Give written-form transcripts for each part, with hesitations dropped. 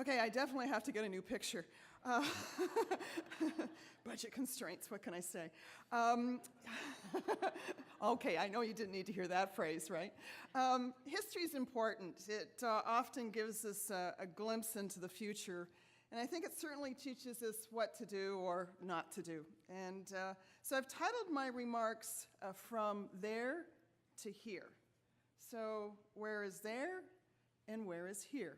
Okay, I definitely have to get a new picture. Budget constraints, what can I say? Okay, I know you didn't need to hear that phrase, right? History is important. It often gives us a glimpse into the future, and I think it certainly teaches us what to do or not to do. And so I've titled my remarks From There to Here. So where is there and where is here?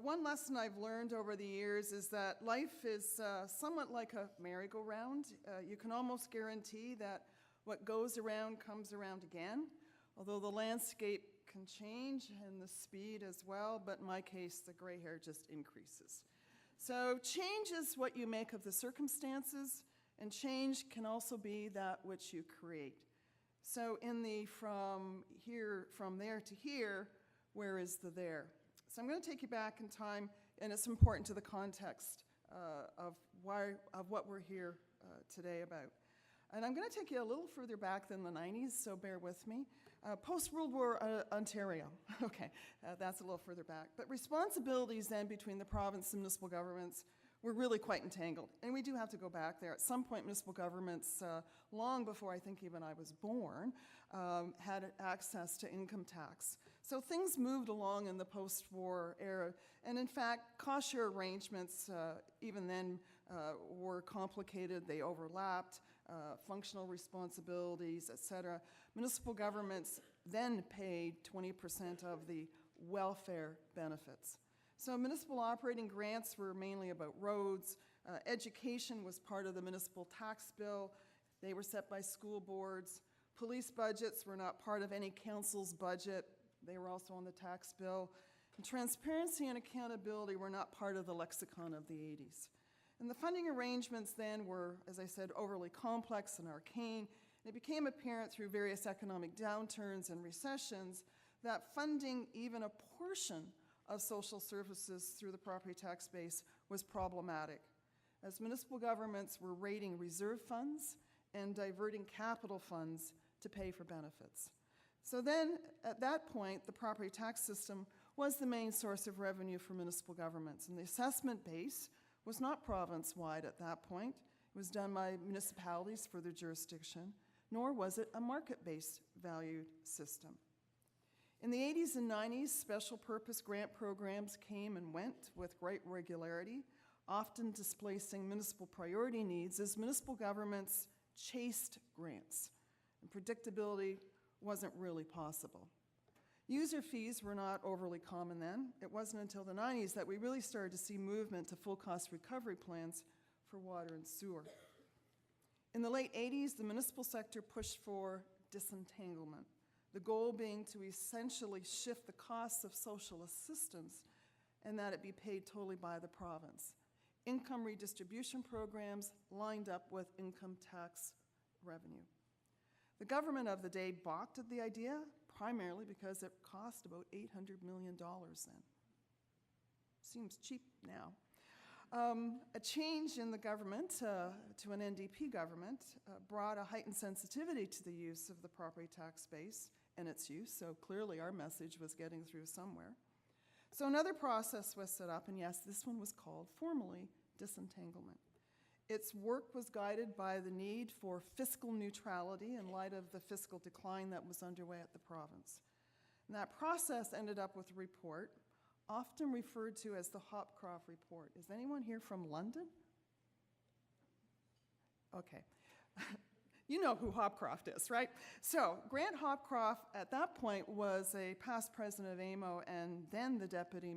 One lesson I've learned over the years is that life is somewhat like a merry-go-round. You can almost guarantee that what goes around comes around again, although the landscape can change and the speed as well, but in my case, the gray hair just increases. So change is what you make of the circumstances, and change can also be that which you create. So in the from there to here, where is the there? So I'm going to take you back in time, and it's important to the context of what we're here today about. And I'm going to take you a little further back than the 90s, so bear with me. Post-World War Ontario. Okay, that's a little further back. But responsibilities then between the province and municipal governments were really quite entangled. And we do have to go back there. At some point, municipal governments, long before I think even I was born, had access to income tax. So things moved along in the post-war era. And in fact, cost-share arrangements, even then, were complicated. They overlapped, functional responsibilities, et cetera. Municipal governments then paid 20% of the welfare benefits. So municipal operating grants were mainly about roads. Education was part of the municipal tax bill. They were set by school boards. Police budgets were not part of any council's budget. They were also on the tax bill. And transparency and accountability were not part of the lexicon of the 80s. And the funding arrangements then were, as I said, overly complex and arcane. And it became apparent through various economic downturns and recessions that funding even a portion of social services through the property tax base was problematic, as municipal governments were raiding reserve funds and diverting capital funds to pay for benefits. So then, at that point, the property tax system was the main source of revenue for municipal governments, and the assessment base was not province-wide at that point. It was done by municipalities for their jurisdiction, nor was it a market-based valued system. In the 80s and 90s, special purpose grant programs came and went with great regularity, often displacing municipal priority needs as municipal governments chased grants, and predictability wasn't really possible. User fees were not overly common then. It wasn't until the 90s that we really started to see movement to full cost recovery plans for water and sewer. In the late 80s, the municipal sector pushed for disentanglement, the goal being to essentially shift the costs of social assistance and that it be paid totally by the province. Income redistribution programs lined up with income tax revenue. The government of the day balked at the idea, primarily because it cost about $800 million then. Seems cheap now. A change in the government to an NDP government brought a heightened sensitivity to the use of the property tax base and its use, so clearly our message was getting through somewhere. So another process was set up, and yes, this one was called formally disentanglement. Its work was guided by the need for fiscal neutrality in light of the fiscal decline that was underway at the province. And that process ended up with a report, often referred to as the Hopcroft Report. Is anyone here from London? Okay. You know who Hopcroft is, right? So Grant Hopcroft at that point was a past president of AMO and then the deputy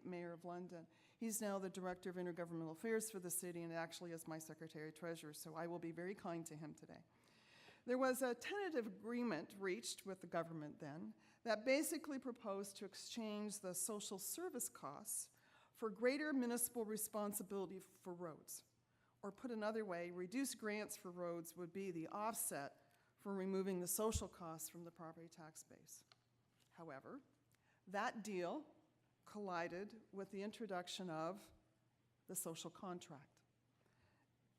mayor of London. He's now the director of intergovernmental affairs for the city and actually is my secretary-treasurer, so I will be very kind to him today. There was a tentative agreement reached with the government then that basically proposed to exchange the social service costs for greater municipal responsibility for roads. Or put another way, reduced grants for roads would be the offset for removing the social costs from the property tax base. However, that deal collided with the introduction of the social contract.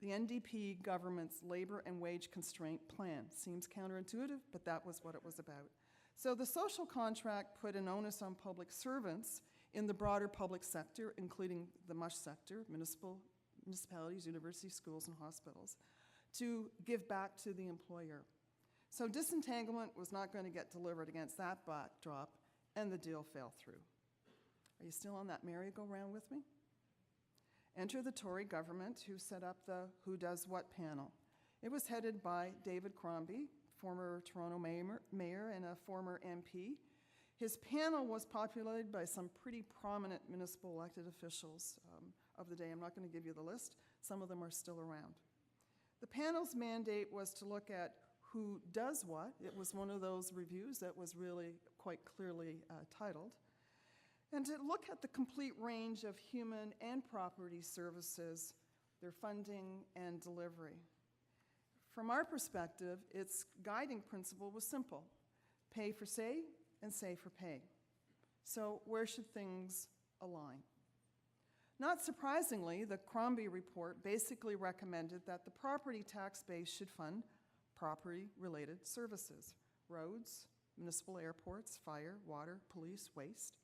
The NDP government's labor and wage constraint plan. Seems counterintuitive, but that was what it was about. So the social contract put an onus on public servants in the broader public sector, including the MUSH sector, municipalities, universities, schools, and hospitals, to give back to the employer. So disentanglement was not going to get delivered against that backdrop, and the deal fell through. Are you still on that merry-go-round with me? Enter the Tory government, who set up the Who Does What panel. It was headed by David Cromby, former Toronto mayor and a former MP. His panel was populated by some pretty prominent municipal elected officials of the day. I'm not going to give you the list. Some of them are still around. The panel's mandate was to look at who does what. It was one of those reviews that was really quite clearly titled. And to look at the complete range of human and property services, their funding and delivery. From our perspective, its guiding principle was simple: pay for say and say for pay. So where should things align? Not surprisingly, the Cromby report basically recommended that the property tax base should fund property-related services: roads, municipal airports, fire, water, police, waste.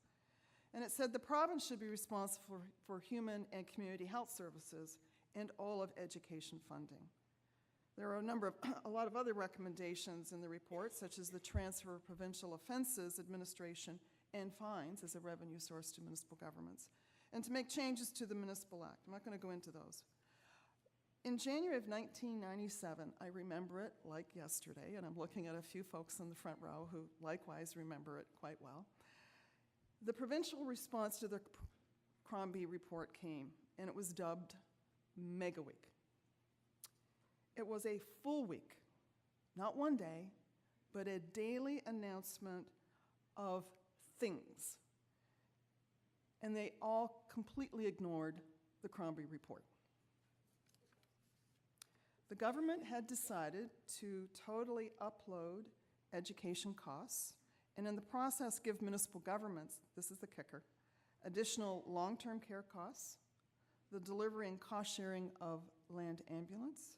And it said the province should be responsible for human and community health services and all of education funding. There are a lot of other recommendations in the report, such as the transfer of provincial offenses administration and fines as a revenue source to municipal governments, and to make changes to the Municipal Act. I'm not going to go into those. In January of 1997, I remember it like yesterday, and I'm looking at a few folks in the front row who likewise remember it quite well. The provincial response to the Cromby report came, and it was dubbed Mega Week. It was a full week, not one day, but a daily announcement of things. And they all completely ignored the Cromby report. The government had decided to totally upload education costs, and in the process give municipal governments, this is the kicker, additional long-term care costs, the delivery and cost sharing of land ambulance,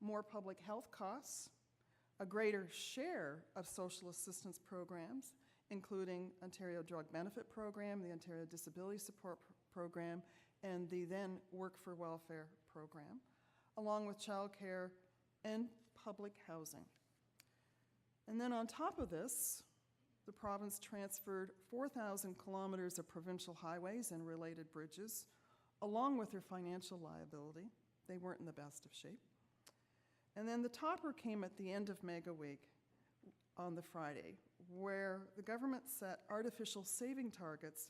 more public health costs, a greater share of social assistance programs, including Ontario Drug Benefit Program, the Ontario Disability Support Program, and the then Work for Welfare Program, along with childcare and public housing. And then on top of this, the province transferred 4,000 kilometers of provincial highways and related bridges, along with their financial liability. They weren't in the best of shape. And then the topper came at the end of Mega Week on the Friday, where the government set artificial saving targets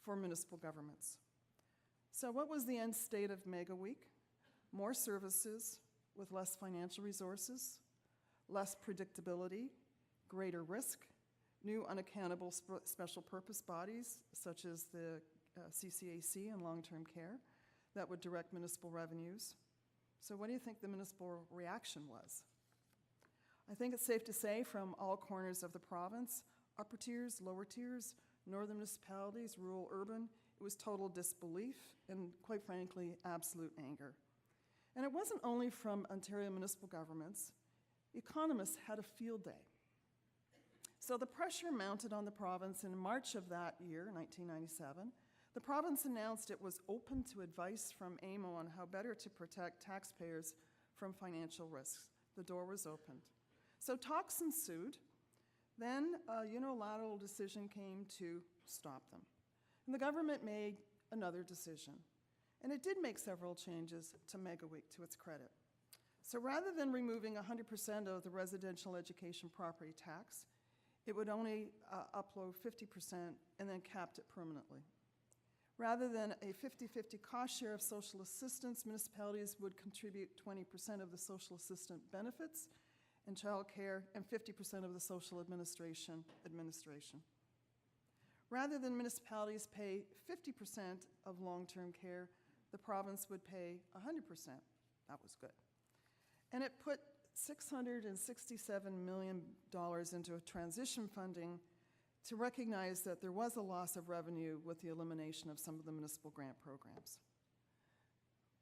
for municipal governments. So what was the end state of Mega Week? More services with less financial resources, less predictability, greater risk, new unaccountable special purpose bodies, such as the CCAC and long-term care, that would direct municipal revenues. So what do you think the municipal reaction was? I think it's safe to say from all corners of the province, upper tiers, lower tiers, northern municipalities, rural, urban, it was total disbelief and, quite frankly, absolute anger. And it wasn't only from Ontario municipal governments. Economists had a field day. So the pressure mounted on the province in March of that year, 1997. The province announced it was open to advice from AMO on how better to protect taxpayers from financial risks. The door was opened. So talks ensued. Then a unilateral decision came to stop them. And the government made another decision. And it did make several changes to Mega Week, to its credit. So rather than removing 100% of the residential education property tax, it would only upload 50% and then capped it permanently. Rather than a 50-50 cost share of social assistance, municipalities would contribute 20% of the social assistance benefits and child care and 50% of the social administration. Rather than municipalities pay 50% of long-term care, the province would pay 100%. That was good. And it put $667 million into a transition funding to recognize that there was a loss of revenue with the elimination of some of the municipal grant programs.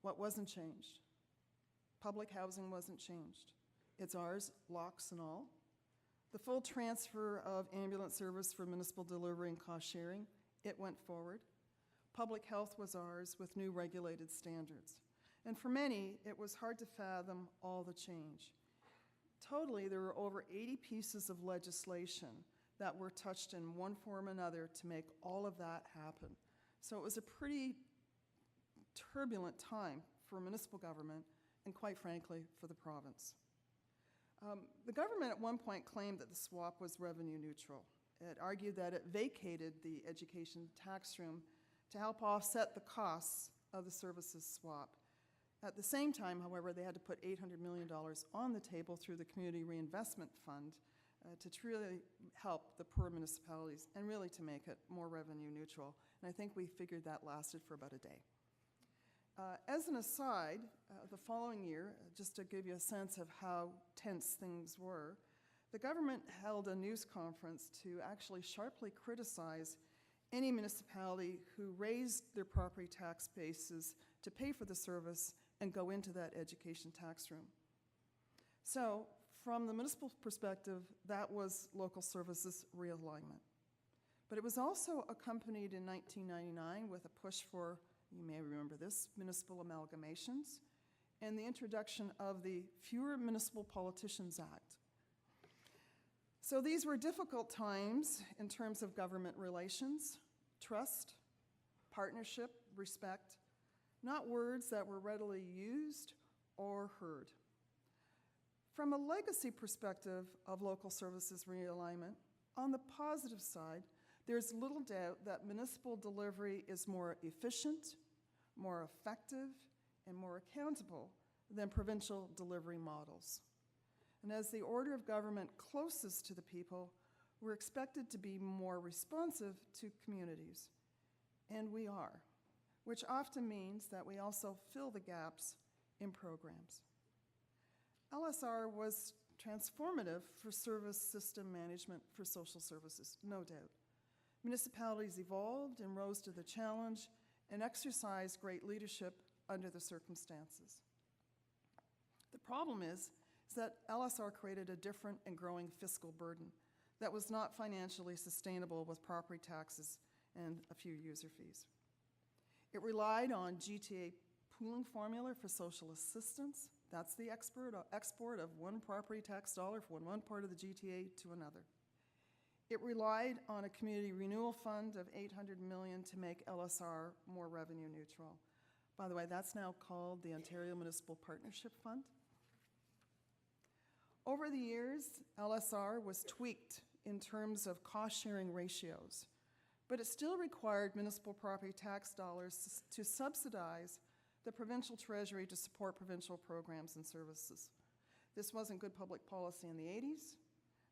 What wasn't changed? Public housing wasn't changed. It's ours, locks and all. The full transfer of ambulance service for municipal delivery and cost sharing, It went forward. Public health was ours with new regulated standards. And for many, it was hard to fathom all the change. Totally, there were over 80 pieces of legislation that were touched in one form or another to make all of that happen. So it was a pretty turbulent time for municipal government and, quite frankly, for the province. The government at one point claimed that the swap was revenue neutral. It argued that it vacated the education tax room to help offset the costs of the services swap. At the same time, however, they had to put $800 million on the table through the Community Reinvestment Fund to truly help the poor municipalities and really to make it more revenue neutral. And I think we figured that lasted for about a day. As an aside, the following year, just to give you a sense of how tense things were, the government held a news conference to actually sharply criticize any municipality who raised their property tax bases to pay for the service and go into that education tax room. So, from the municipal perspective, that was Local Services Realignment. But it was also accompanied in 1999 with a push for, you may remember this, municipal amalgamations, and the introduction of the Fewer Municipal Politicians Act. So these were difficult times in terms of government relations, trust, partnership, respect, not words that were readily used or heard. From a legacy perspective of Local Services Realignment, on the positive side, there's little doubt that municipal delivery is more efficient, more effective, and more accountable than provincial delivery models. And as the order of government closest to the people, we're expected to be more responsive to communities. And we are, which often means that we also fill the gaps in programs. LSR was transformative for service system management for social services, no doubt. Municipalities evolved and rose to the challenge and exercised great leadership under the circumstances. The problem is that LSR created a different and growing fiscal burden that was not financially sustainable with property taxes and a few user fees. It relied on GTA pooling formula for social assistance. That's the export of one property tax dollar from one part of the GTA to another. It relied on a community renewal fund of $800 million to make LSR more revenue neutral. By the way, that's now called the Ontario Municipal Partnership Fund. Over the years, LSR was tweaked in terms of cost-sharing ratios, but it still required municipal property tax dollars to subsidize the provincial treasury to support provincial programs and services. This wasn't good public policy in the 80s,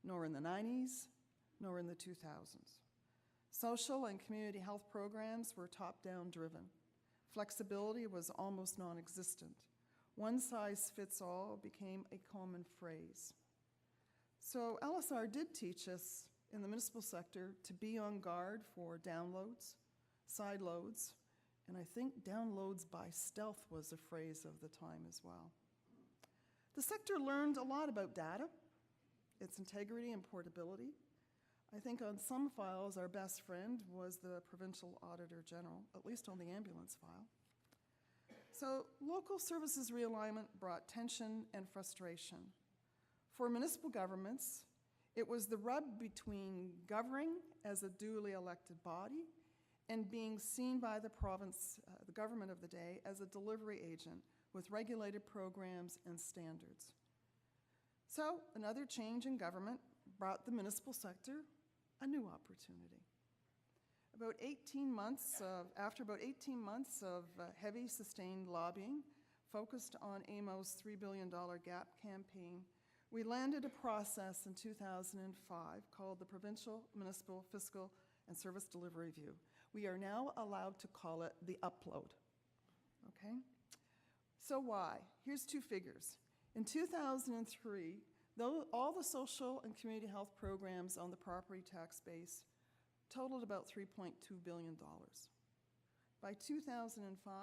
nor in the 90s, nor in the 2000s. Social and community health programs were top-down driven. Flexibility was almost non-existent. One size fits all became a common phrase. So LSR did teach us in the municipal sector to be on guard for downloads, side loads, and I think downloads by stealth was a phrase of the time as well. The sector learned a lot about data, its integrity and portability. I think on some files, our best friend was the Provincial Auditor General, at least on the ambulance file. So Local Services Realignment brought tension and frustration. For municipal governments, it was the rub between governing as a duly elected body and being seen by the province, the government of the day, as a delivery agent with regulated programs and standards. So another change in government brought the municipal sector a new opportunity. After about 18 months of heavy, sustained lobbying focused on AMO's $3 billion GAP campaign, we landed a process in 2005 called the Provincial Municipal Fiscal and Service Delivery Review. We are now allowed to call it the upload, okay? So why? Here's two figures. In 2003, all the social and community health programs on the property tax base totaled about $3.2 billion. By 2005,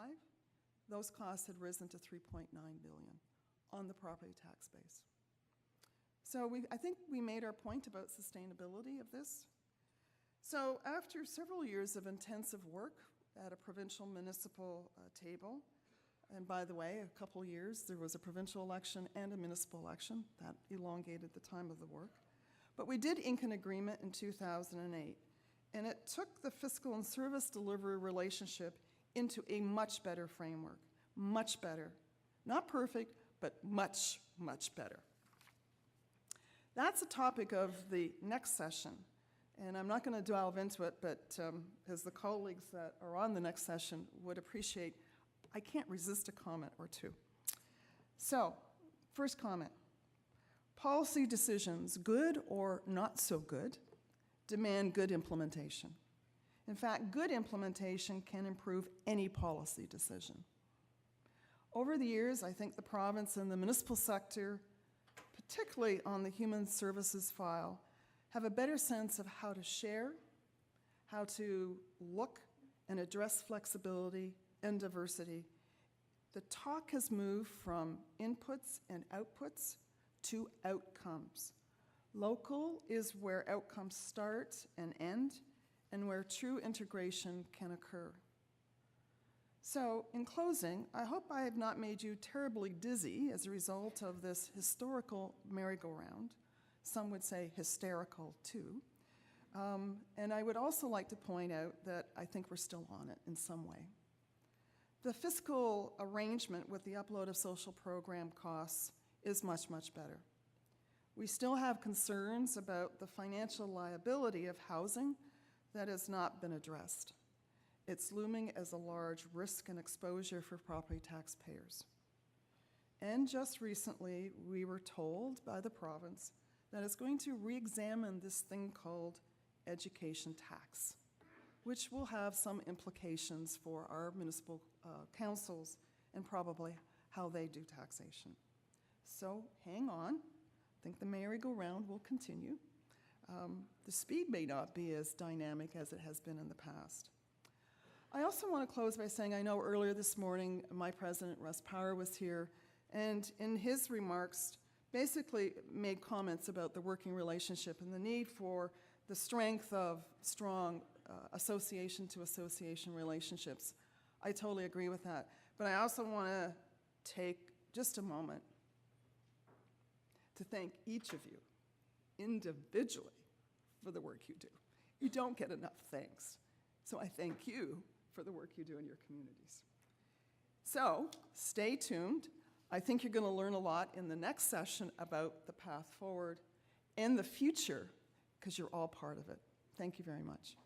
those costs had risen to $3.9 billion on the property tax base. So I think we made our point about sustainability of this. So after several years of intensive work at a provincial municipal table, and by the way, a couple years, there was a provincial election and a municipal election. That elongated the time of the work. But we did ink an agreement in 2008, and it took the fiscal and service delivery relationship into a much better framework. Much better. Not perfect, but much, much better. That's the topic of the next session. And I'm not going to delve into it, but as the colleagues that are on the next session would appreciate, I can't resist a comment or two. So, first comment. Policy decisions, good or not so good, demand good implementation. In fact, good implementation can improve any policy decision. Over the years, I think the province and the municipal sector, particularly on the human services file, have a better sense of how to share, how to look and address flexibility and diversity. The talk has moved from inputs and outputs to outcomes. Local is where outcomes start and end, and where true integration can occur. So, in closing, I hope I have not made you terribly dizzy as a result of this historical merry-go-round. Some would say hysterical, too. And I would also like to point out that I think we're still on it in some way. The fiscal arrangement with the upload of social program costs is much, much better. We still have concerns about the financial liability of housing that has not been addressed. It's looming as a large risk and exposure for property taxpayers. And just recently, we were told by the province that it's going to re-examine this thing called education tax, which will have some implications for our municipal councils and probably how they do taxation. So hang on. I think the merry-go-round will continue. The speed may not be as dynamic as it has been in the past. I also want to close by saying I know earlier this morning my president, Russ Power, was here, and in his remarks basically made comments about the working relationship and the need for the strength of strong association-to-association relationships. I totally agree with that. But I also want to take just a moment to thank each of you individually for the work you do. You don't get enough thanks. So I thank you for the work you do in your communities. So stay tuned. I think you're going to learn a lot in the next session about the path forward and the future, because you're all part of it. Thank you very much.